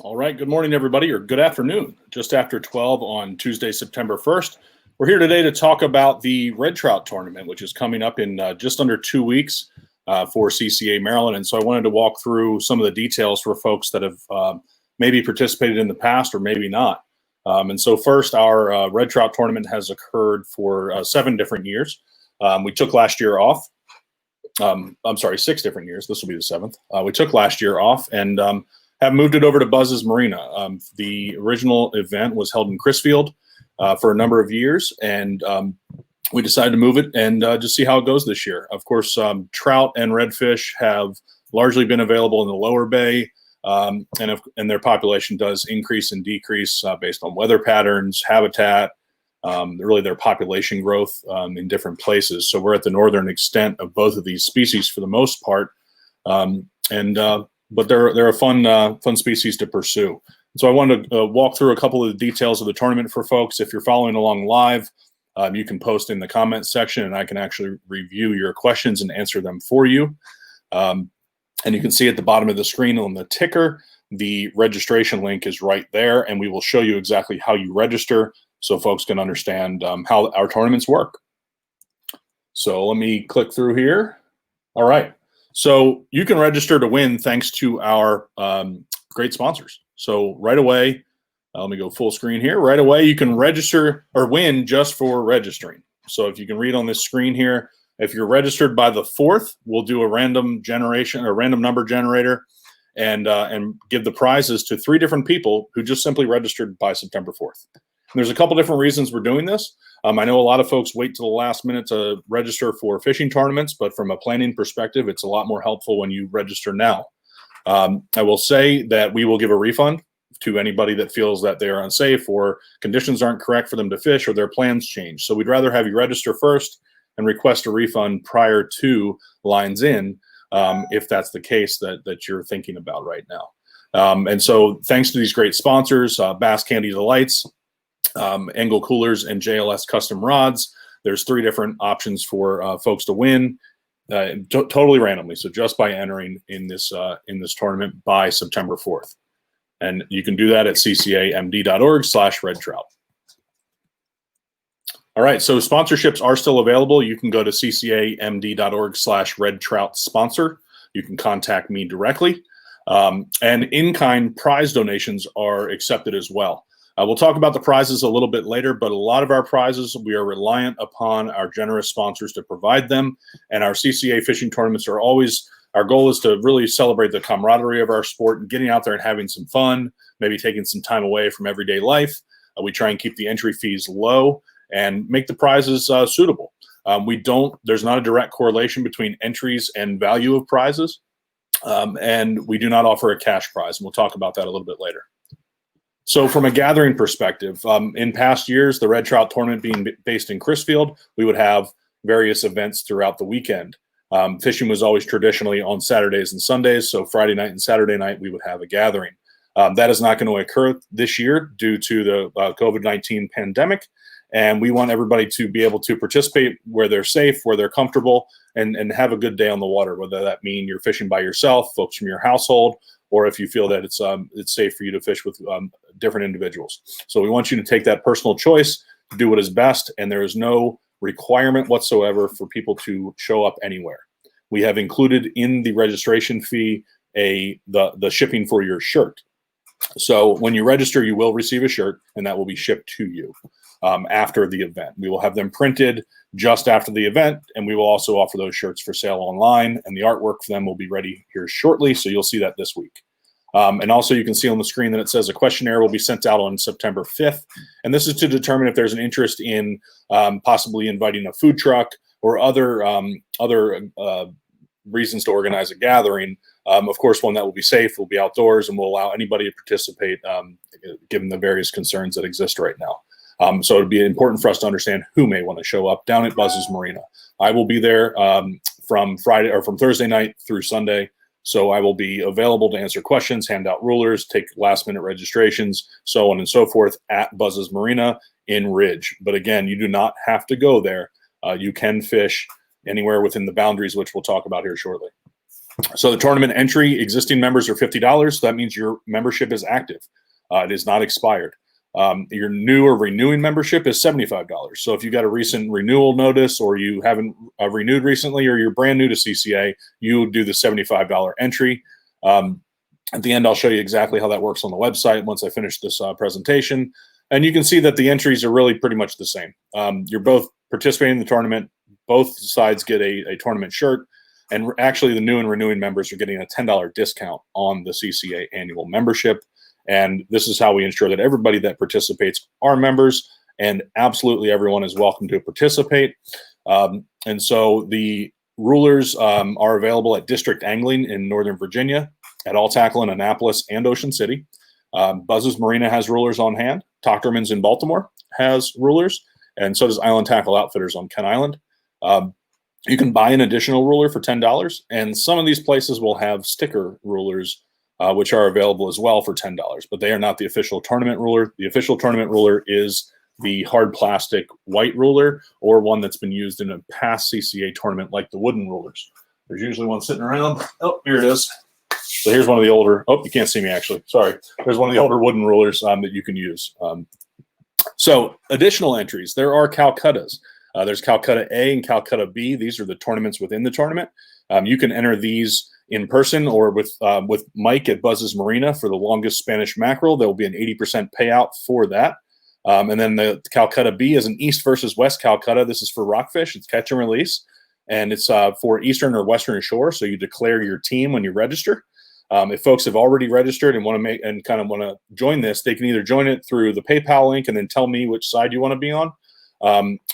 All right, good morning, everybody, or good afternoon. Just after 12 on Tuesday, September 1st. We're here today to talk about the Red Trout tournament, which is coming up in just under 2 weeks for CCA Maryland. And so I wanted to walk through some of the details for folks that have maybe participated in the past or maybe not. And so first, our Red Trout tournament has occurred for 7 different years. We took last year off. I'm sorry, 6 different years. This will be the 7th. We took last year off and have moved it over to Buzz's Marina. The original event was held in Crisfield for a number of years, and we decided to move it and just see how it goes this year. Of course, trout and redfish have largely been available in the lower bay, and their population does increase and decrease based on weather patterns, habitat, really their population growth in different places. So we're at the northern extent of both of these species for the most part, but they're a fun species to pursue. So I wanted to walk through a couple of the details of the tournament for folks. If you're following along live, you can post in the comments section, and I can actually review your questions and answer them for you. And you can see at the bottom of the screen on the ticker, the registration link is right there, and we will show you exactly how you register so folks can understand how our tournaments work. So let me click through here. All right. So you can register to win thanks to our great sponsors. So right away, let me go full screen here. Right away, you can register or win just for registering. So if you can read on this screen here, if you're registered by the 4th, we'll do a random generation or random number generator and give the prizes to 3 different people who just simply registered by September 4th. And there's a couple different reasons we're doing this. I know a lot of folks wait till the last minute to register for fishing tournaments, but from a planning perspective, it's a lot more helpful when you register now. I will say that we will give a refund to anybody that feels that they are unsafe or conditions aren't correct for them to fish or their plans change. So we'd rather have you register first and request a refund prior to lines in, if that's the case that you're thinking about right now. And so thanks to these great sponsors, Bass Candy Delights, Angle Coolers, and JLS Custom Rods. There's 3 different options for folks to win totally randomly. So just by entering in this tournament by September 4th. And you can do that at ccamd.org/redtrout. All right, so sponsorships are still available. You can go to ccamd.org/redtrout sponsor. You can contact me directly. And in-kind prize donations are accepted as well. We'll talk about the prizes a little bit later, but a lot of our prizes, we are reliant upon our generous sponsors to provide them. And our CCA fishing tournaments are always, our goal is to really celebrate the camaraderie of our sport and getting out there and having some fun, maybe taking some time away from everyday life. We try and keep the entry fees low and make the prizes suitable. There's not a direct correlation between entries and value of prizes. And we do not offer a cash prize. And we'll talk about that a little bit later. So from a gathering perspective, in past years, the Red Trout tournament being based in Crisfield, we would have various events throughout the weekend. Fishing was always traditionally on Saturdays and Sundays, so Friday night and Saturday night we would have a gathering. That is not going to occur this year due to the COVID-19 pandemic, and we want everybody to be able to participate where they're safe, where they're comfortable, and have a good day on the water, whether that mean you're fishing by yourself, folks from your household, or if you feel that it's safe for you to fish with different individuals. So we want you to take that personal choice to do what is best, and there is no requirement whatsoever for people to show up anywhere. We have included in the registration fee the shipping for your shirt. So when you register, you will receive a shirt, and that will be shipped to you after the event. We will have them printed just after the event, and we will also offer those shirts for sale online, and the artwork for them will be ready here shortly, so you'll see that this week. And also you can see on the screen that it says a questionnaire will be sent out on September 5th, and this is to determine if there's an interest in possibly inviting a food truck or other reasons to organize a gathering. Of course, one that will be safe, will be outdoors, and will allow anybody to participate given the various concerns that exist right now. So it'd be important for us to understand who may want to show up down at Buzz's Marina. I will be there from Thursday night through Sunday. So I will be available to answer questions, hand out rulers, take last minute registrations, so on and so forth at Buzz's Marina in Ridge. But again, you do not have to go there. You can fish anywhere within the boundaries, which we'll talk about here shortly. So the tournament entry, existing members are $50. So that means your membership is active. It is not expired. Your new or renewing membership is $75. So if you got a recent renewal notice, or you haven't renewed recently, or you're brand new to CCA, you do the $75 entry. At the end, I'll show you exactly how that works on the website once I finish this presentation. And you can see that the entries are really pretty much the same. You're both participating in the tournament. Both sides get a tournament shirt. And actually, the new and renewing members are getting a $10 discount on the CCA annual membership. And this is how we ensure that everybody that participates are members, and absolutely everyone is welcome to participate. And so the rulers are available at District Angling in Northern Virginia, at All Tackle in Annapolis and Ocean City. Buzz's Marina has rulers on hand. Tochterman's in Baltimore has rulers, and so does Island Tackle Outfitters on Kent Island. You can buy an additional ruler for $10, and some of these places will have sticker rulers, which are available as well for $10, but they are not the official tournament ruler. The official tournament ruler is the hard plastic white ruler, or one that's been used in a past CCA tournament, like the wooden rulers. There's usually one sitting around. Oh, here it is. So here's one of the older, oh, you can't see me actually, sorry. There's one of the older wooden rulers that you can use. So additional entries, there are calcuttas. There's Calcutta A and Calcutta B. These are the tournaments within the tournament. You can enter these in person or with Mike at Buzz's Marina for the longest Spanish mackerel. There will be an 80% payout for that. And then the Calcutta B is an East versus West Calcutta. This is for rockfish. It's catch and release. And it's for Eastern or Western shore. So you declare your team when you register. If folks have already registered and want to make and kind of want to join this, they can either join it through the PayPal link and then tell me which side you want to be on,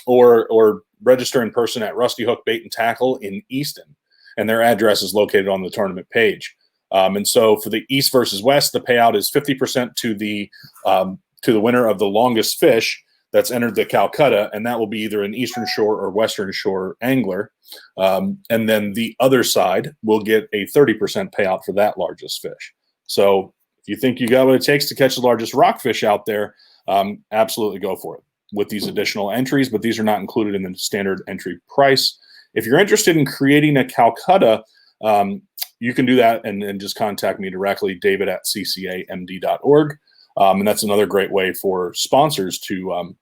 or register in person at Rusty Hook Bait and Tackle in Easton, and their address is located on the tournament page. And so for the East versus West, the payout is 50% to the winner of the longest fish that's entered the Calcutta, and that will be either an Eastern Shore or Western Shore angler. And then the other side will get a 30% payout for that largest fish. So if you think you got what it takes to catch the largest rockfish out there, absolutely go for it with these additional entries, but these are not included in the standard entry price. If you're interested in creating a Calcutta, you can do that and just contact me directly, david@ccamd.org. And that's another great way for sponsors to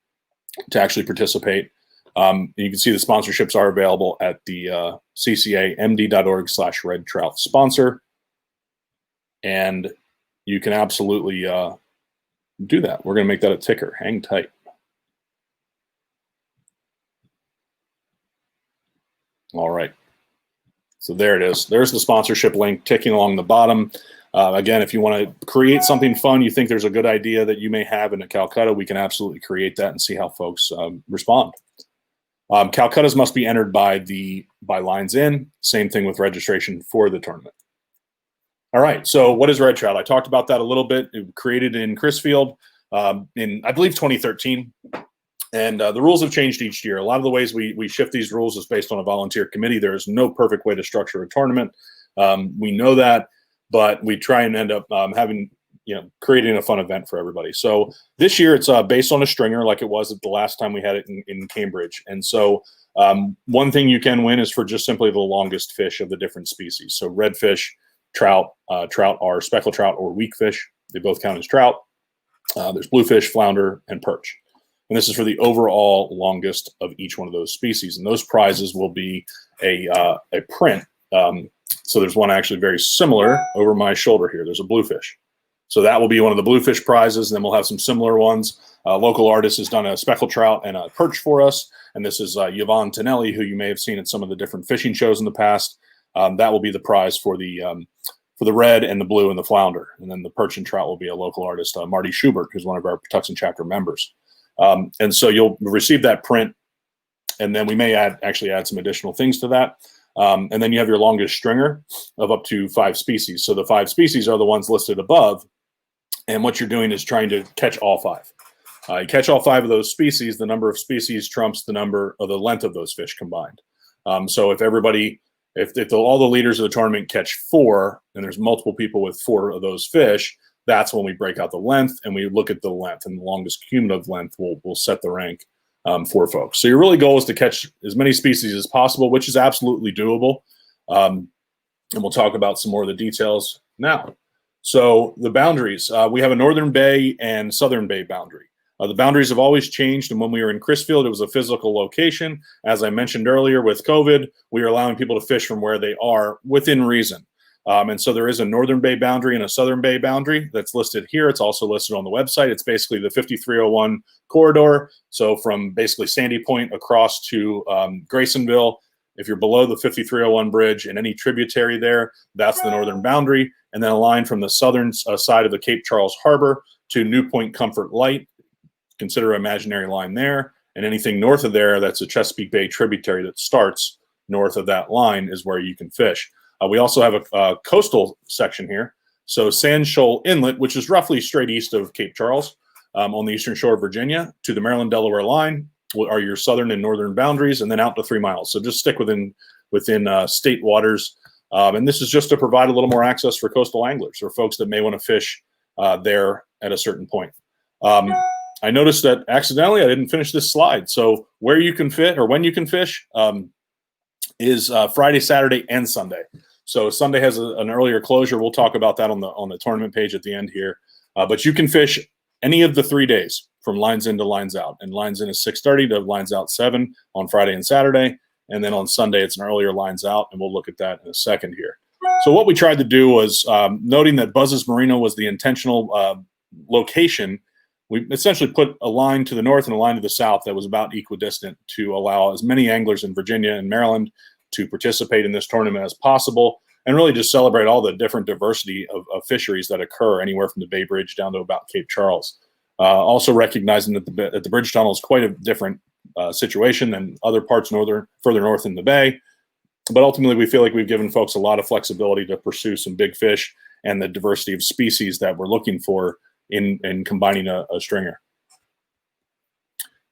actually participate. You can see the sponsorships are available at the ccamd.org/red trout sponsor. And you can absolutely do that. We're going to make that a ticker. Hang tight. All right. So there it is. There's the sponsorship link ticking along the bottom. Again, if you want to create something fun, you think there's a good idea that you may have in a Calcutta, we can absolutely create that and see how folks respond. Calcuttas must be entered by lines in. Same thing with registration for the tournament. All right, so what is red trout? I talked about that a little bit. It was created in Crisfield in, I believe, 2013. And the rules have changed each year. A lot of the ways we shift these rules is based on a volunteer committee. There is no perfect way to structure a tournament. We know that, but we try and end up creating a fun event for everybody. So this year it's based on a stringer, like it was at the last time we had it in Cambridge. And so one thing you can win is for just simply the longest fish of the different species. So redfish, trout are speckled trout or weakfish. They both count as trout. There's bluefish, flounder, and perch. And this is for the overall longest of each one of those species. And those prizes will be a print. So there's one actually very similar over my shoulder here. There's a bluefish. So that will be one of the bluefish prizes. And then we'll have some similar ones. Local artist has done a speckled trout and a perch for us. And this is Yvonne Tonelli, who you may have seen at some of the different fishing shows in the past. That will be the prize for the red and the blue and the flounder. And then the perch and trout will be a local artist, Marty Schubert, who's one of our Patuxent chapter members. And so you'll receive that print, and then we may actually add some additional things to that. And then you have your longest stringer of up to 5 species. So the 5 species are the ones listed above. And what you're doing is trying to catch all 5. You catch all 5 of those species, the number of species trumps the number of the length of those fish combined. So if all the leaders of the tournament catch 4, and there's multiple people with 4 of those fish, that's when we break out the length and we look at the length, and the longest cumulative length will set the rank for folks. So your really goal is to catch as many species as possible, which is absolutely doable. and we'll talk about some more of the details now. So the boundaries, we have a Northern Bay and Southern Bay boundary. The boundaries have always changed, and when we were in Crisfield, it was a physical location. As I mentioned earlier, with COVID, we are allowing people to fish from where they are within reason. And so there is a Northern Bay boundary and a Southern Bay boundary that's listed here. It's also listed on the website. It's basically the 5301 corridor. So from basically Sandy Point across to Graysonville, if you're below the 5301 bridge and any tributary there, that's the northern boundary. And then a line from the southern side of the Cape Charles Harbor to New Point Comfort Light. Consider an imaginary line there. And anything north of there, that's a Chesapeake Bay tributary that starts north of that line is where you can fish. We also have a coastal section here. So Sand Shoal Inlet, which is roughly straight east of Cape Charles on the eastern shore of Virginia, to the Maryland-Delaware line are your southern and northern boundaries, and then out to 3 miles. So just stick within state waters. And this is just to provide a little more access for coastal anglers or folks that may want to fish there at a certain point. I noticed that accidentally I didn't finish this slide. So where you can fit or when you can fish is Friday, Saturday, and Sunday. So Sunday has an earlier closure. We'll talk about that on the tournament page at the end here. But you can fish any of the 3 days from lines in to lines out. And lines in is 6:30 to lines out 7 on Friday and Saturday. And then on Sunday, it's an earlier lines out. And we'll look at that in a second here. So what we tried to do was, noting that Buzz's Marina was the intentional location, we essentially put a line to the north and a line to the south that was about equidistant to allow as many anglers in Virginia and Maryland to participate in this tournament as possible, and really just celebrate all the different diversity of fisheries that occur anywhere from the Bay Bridge down to about Cape Charles. Also recognizing that the bridge tunnel is quite a different situation than other parts further north in the bay. But ultimately, we feel like we've given folks a lot of flexibility to pursue some big fish and the diversity of species that we're looking for in combining a stringer.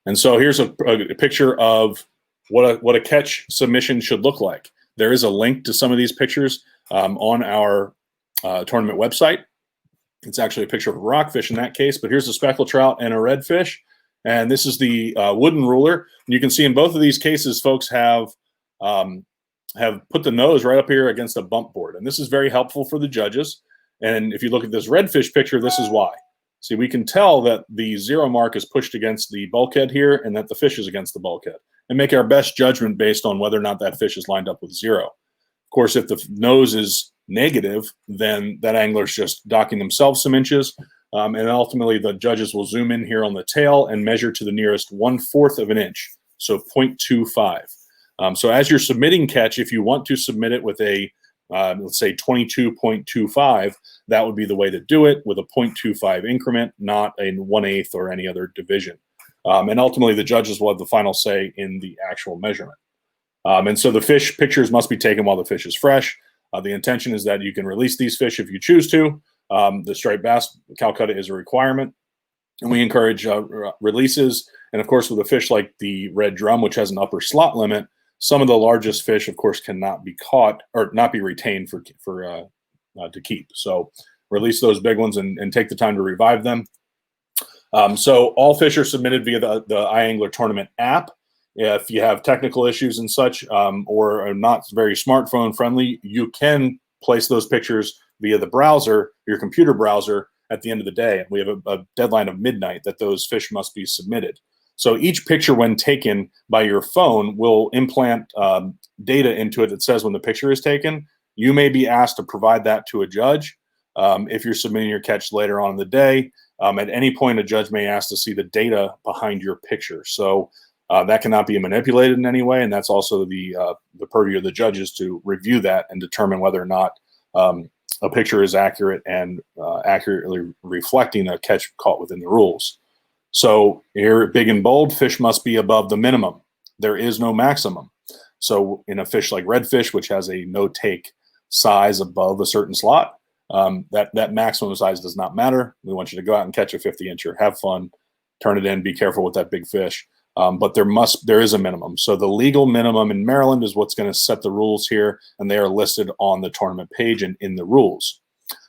And so here's a picture of what a catch submission should look like. There is a link to some of these pictures on our tournament website. It's actually a picture of a rockfish in that case, but here's a speckled trout and a redfish. And this is the wooden ruler. And you can see in both of these cases, folks have put the nose right up here against a bump board. And this is very helpful for the judges. And if you look at this redfish picture, this is why. See, we can tell that the 0 mark is pushed against the bulkhead here and that the fish is against the bulkhead, and make our best judgment based on whether or not that fish is lined up with 0. Of course, if the nose is negative, then that angler is just docking themselves some inches. And ultimately, the judges will zoom in here on the tail and measure to the nearest 1/4 of an inch, so 0.25. So as you're submitting catch, if you want to submit it with a, let's say 22.25, that would be the way to do it, with a 0.25 increment, not a 1/8 or any other division. And ultimately, the judges will have the final say in the actual measurement. And so the fish pictures must be taken while the fish is fresh. The intention is that you can release these fish if you choose to. The striped bass calcutta is a requirement, and we encourage releases. And of course, with a fish like the red drum, which has an upper slot limit, some of the largest fish, of course, cannot be caught or not be retained to keep. So release those big ones and take the time to revive them. So all fish are submitted via the iAnglertournament app. If you have technical issues and such, or are not very smartphone friendly, you can place those pictures via the browser, your computer browser, at the end of the day. We have a deadline of midnight that those fish must be submitted. So each picture, when taken by your phone, will implant data into it that says when the picture is taken. You may be asked to provide that to a judge if you're submitting your catch later on in the day. At any point, a judge may ask to see the data behind your picture. So that cannot be manipulated in any way, and that's also the purview of the judges to review that and determine whether or not a picture is accurate and accurately reflecting a catch caught within the rules. So here, big and bold, fish must be above the minimum. There is no maximum. So in a fish like redfish, which has a no-take size above a certain slot, that maximum size does not matter. We want you to go out and catch a 50-incher, have fun, turn it in, be careful with that big fish. But there is a minimum. So the legal minimum in Maryland is what's going to set the rules here, and they are listed on the tournament page and in the rules.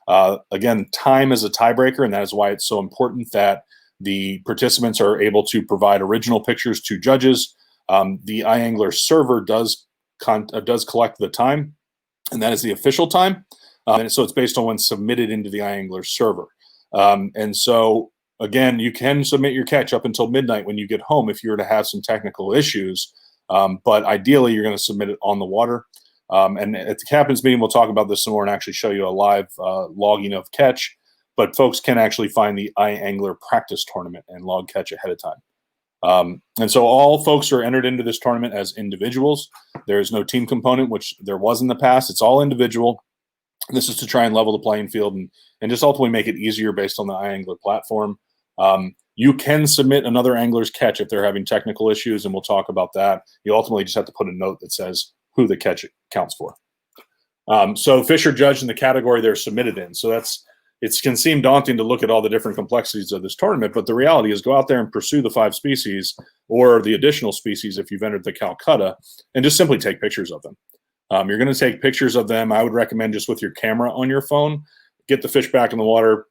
Again, time is a tiebreaker, and that is why it's so important that the participants are able to provide original pictures to judges. The iAngler server does collect the time, and that is the official time. And so it's based on when submitted into the iAngler server. And so, again, you can submit your catch up until midnight when you get home if you were to have some technical issues. But ideally, you're going to submit it on the water. And at the captain's meeting, we'll talk about this some more and actually show you a live logging of catch. But folks can actually find the iAngler practice tournament and log catch ahead of time. And so all folks are entered into this tournament as individuals. There is no team component, which there was in the past. It's all individual. This is to try and level the playing field and just ultimately make it easier based on the iAngler platform. You can submit another angler's catch if they're having technical issues, and we'll talk about that. You ultimately just have to put a note that says who the catch counts for. So fish are judged in the category they're submitted in. So it can seem daunting to look at all the different complexities of this tournament, but the reality is go out there and pursue the 5 species or the additional species if you've entered the Calcutta, and just simply take pictures of them. You're going to take pictures of them. I would recommend just with your camera on your phone, get the fish back in the water,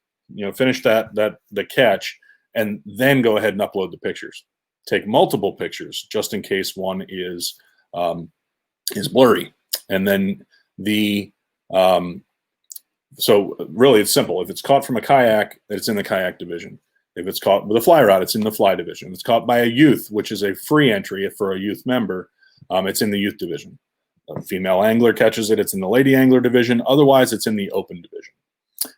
finish the catch, and then go ahead and upload the pictures. Take multiple pictures just in case one is blurry. And then so really it's simple. If it's caught from a kayak, it's in the kayak division. If it's caught with a fly rod, it's in the fly division. If it's caught by a youth, which is a free entry for a youth member, it's in the youth division. A female angler catches it, it's in the lady angler division. Otherwise, it's in the open division.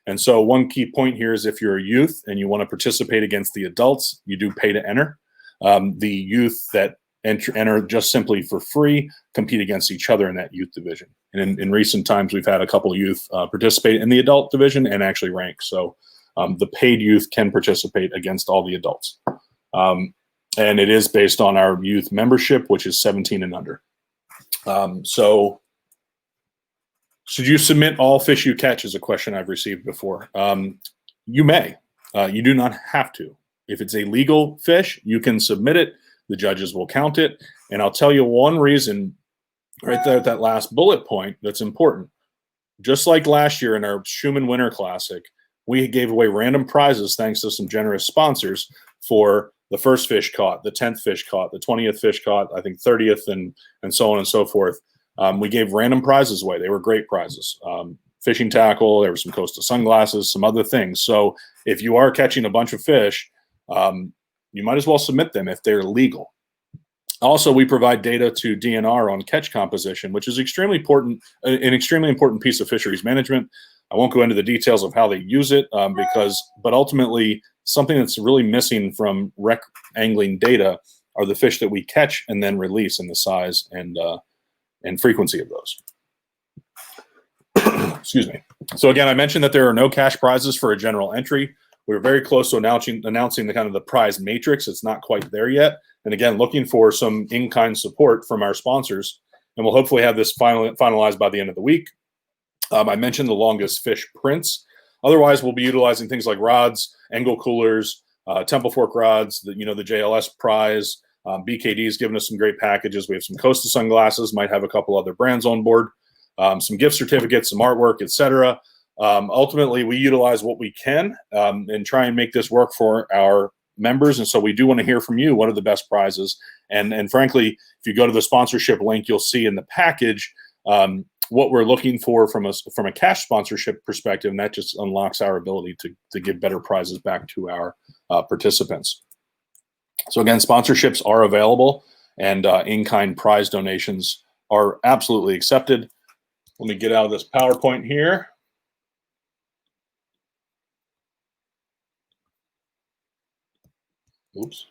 And so one key point here is if you're a youth and you want to participate against the adults, you do pay to enter. The youth that enter just simply for free compete against each other in that youth division. And in recent times, we've had a couple of youth participate in the adult division and actually rank. So the paid youth can participate against all the adults. And it is based on our youth membership, which is 17 and under. So should you submit all fish you catch is a question I've received before. You may. You do not have to. If it's a legal fish, you can submit it. The judges will count it. And I'll tell you one reason right there at that last bullet point that's important. Just like last year in our Schumann Winter Classic, we gave away random prizes thanks to some generous sponsors for the first fish caught, the 10th fish caught, the 20th fish caught, I think 30th, and so on and so forth. We gave random prizes away. They were great prizes. Fishing tackle, there were some Costa sunglasses, some other things. So if you are catching a bunch of fish, you might as well submit them if they're legal. Also, we provide data to DNR on catch composition, which is extremely important, an extremely important piece of fisheries management. I won't go into the details of how they use it but ultimately something that's really missing from rec angling data are the fish that we catch and then release and the size and frequency of those. Excuse me. So again, I mentioned that there are no cash prizes for a general entry. We're very close to announcing the kind of the prize matrix. It's not quite there yet. And again, looking for some in-kind support from our sponsors. And we'll hopefully have this finalized by the end of the week. I mentioned the longest fish prints. Otherwise, we'll be utilizing things like rods, angle coolers, temple fork rods, the JLS prize. BKD's given us some great packages. We have some Costa sunglasses, might have a couple other brands on board, some gift certificates, some artwork, etc. Ultimately, we utilize what we can and try and make this work for our members. And so we do want to hear from you. What are the best prizes? And frankly, if you go to the sponsorship link, you'll see in the package what we're looking for from a cash sponsorship perspective, and that just unlocks our ability to give better prizes back to our participants. So again, sponsorships are available, and in-kind prize donations are absolutely accepted. Let me get out of this PowerPoint here. Oops.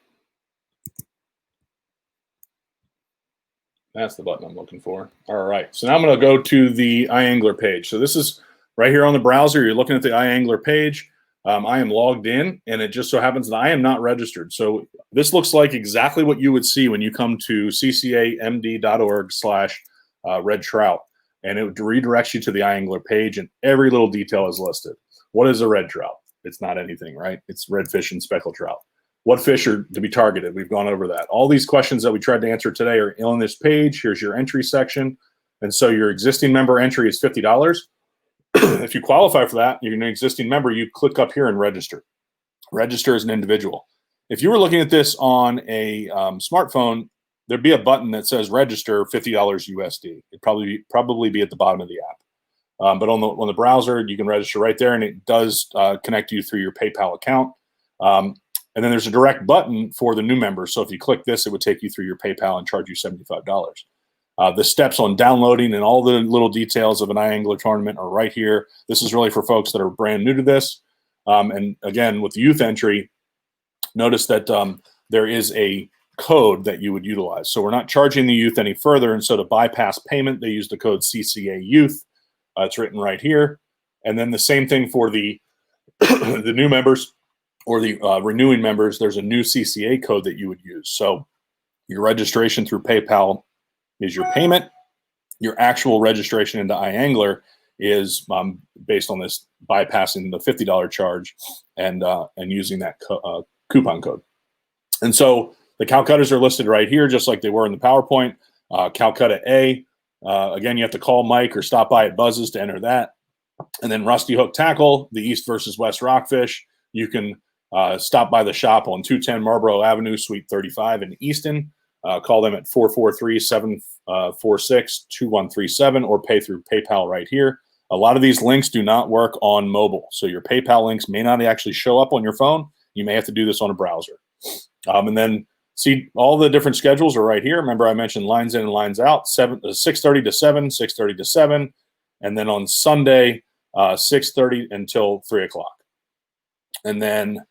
That's the button I'm looking for. All right. So now I'm going to go to the iAngler page. So this is right here on the browser. You're looking at the iAngler page. I am logged in, and it just so happens that I am not registered. So this looks like exactly what you would see when you come to ccamd.org/red trout, and it redirects you to the iAngler page, and every little detail is listed. What is a red trout? It's not anything, right? It's redfish and speckled trout. What fish are to be targeted? We've gone over that. All these questions that we tried to answer today are on this page. Here's your entry section. And so your existing member entry is $50. If you qualify for that, you're an existing member, you click up here and register. Register as an individual. If you were looking at this on a smartphone, there'd be a button that says register $50 USD. It'd probably be at the bottom of the app. But on the browser, you can register right there, and it does connect you through your PayPal account. And then there's a direct button for the new members. So if you click this, it would take you through your PayPal and charge you $75. The steps on downloading and all the little details of an iAngler tournament are right here. This is really for folks that are brand new to this. And again, with the youth entry, notice that there is a code that you would utilize. So we're not charging the youth any further. And so to bypass payment, they use the code CCA youth. It's written right here. And then the same thing for the the new members or the renewing members. There's a new CCA code that you would use. So your registration through PayPal is your payment. Your actual registration into iAngler is based on this bypassing the $50 charge and using that coupon code. And so the calcuttas are listed right here, just like they were in the PowerPoint. Calcutta A, again, you have to call Mike or stop by at Buzz's to enter that. And then Rusty Hook Tackle, the East versus West Rockfish. You can stop by the shop on 210 Marlborough Avenue, Suite 35 in Easton. Call them at 443-746-2137 or pay through PayPal right here. A lot of these links do not work on mobile, so your PayPal links may not actually show up on your phone. You may have to do this on a browser. And then see all the different schedules are right here. Remember I mentioned lines in and lines out, 6:30 to 7, 6:30 to 7, and then on Sunday, 6:30 until 3 o'clock. And then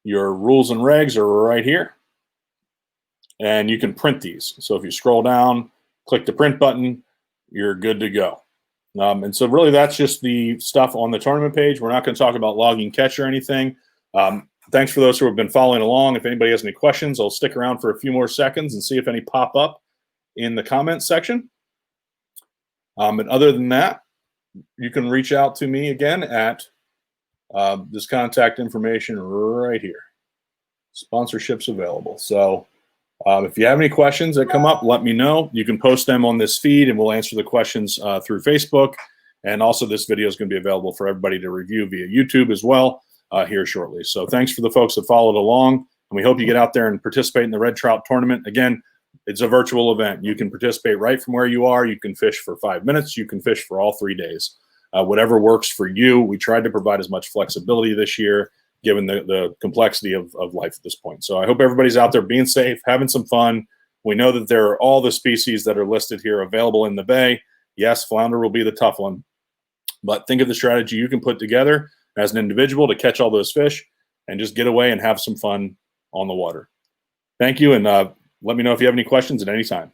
your rules and regs are right here. And you can print these. So if you scroll down, click the print button, you're good to go. And so really that's just the stuff on the tournament page. We're not going to talk about logging catch or anything. Thanks for those who have been following along. If anybody has any questions, I'll stick around for a few more seconds and see if any pop up in the comments section. And other than that, you can reach out to me again at this contact information right here. Sponsorships available. So if you have any questions that come up, let me know. You can post them on this feed, and we'll answer the questions through Facebook. And also this video is going to be available for everybody to review via YouTube as well here shortly. So thanks for the folks that followed along, and we hope you get out there and participate in the Red Trout Tournament. Again, it's a virtual event. You can participate right from where you are. You can fish for 5 minutes. You can fish for all 3 days. Whatever works for you. We tried to provide as much flexibility this year, given the complexity of life at this point. So I hope everybody's out there being safe, having some fun. We know that there are all the species that are listed here available in the bay. Yes, flounder will be the tough one, but think of the strategy you can put together as an individual to catch all those fish and just get away and have some fun on the water. Thank you, and let me know if you have any questions at any time.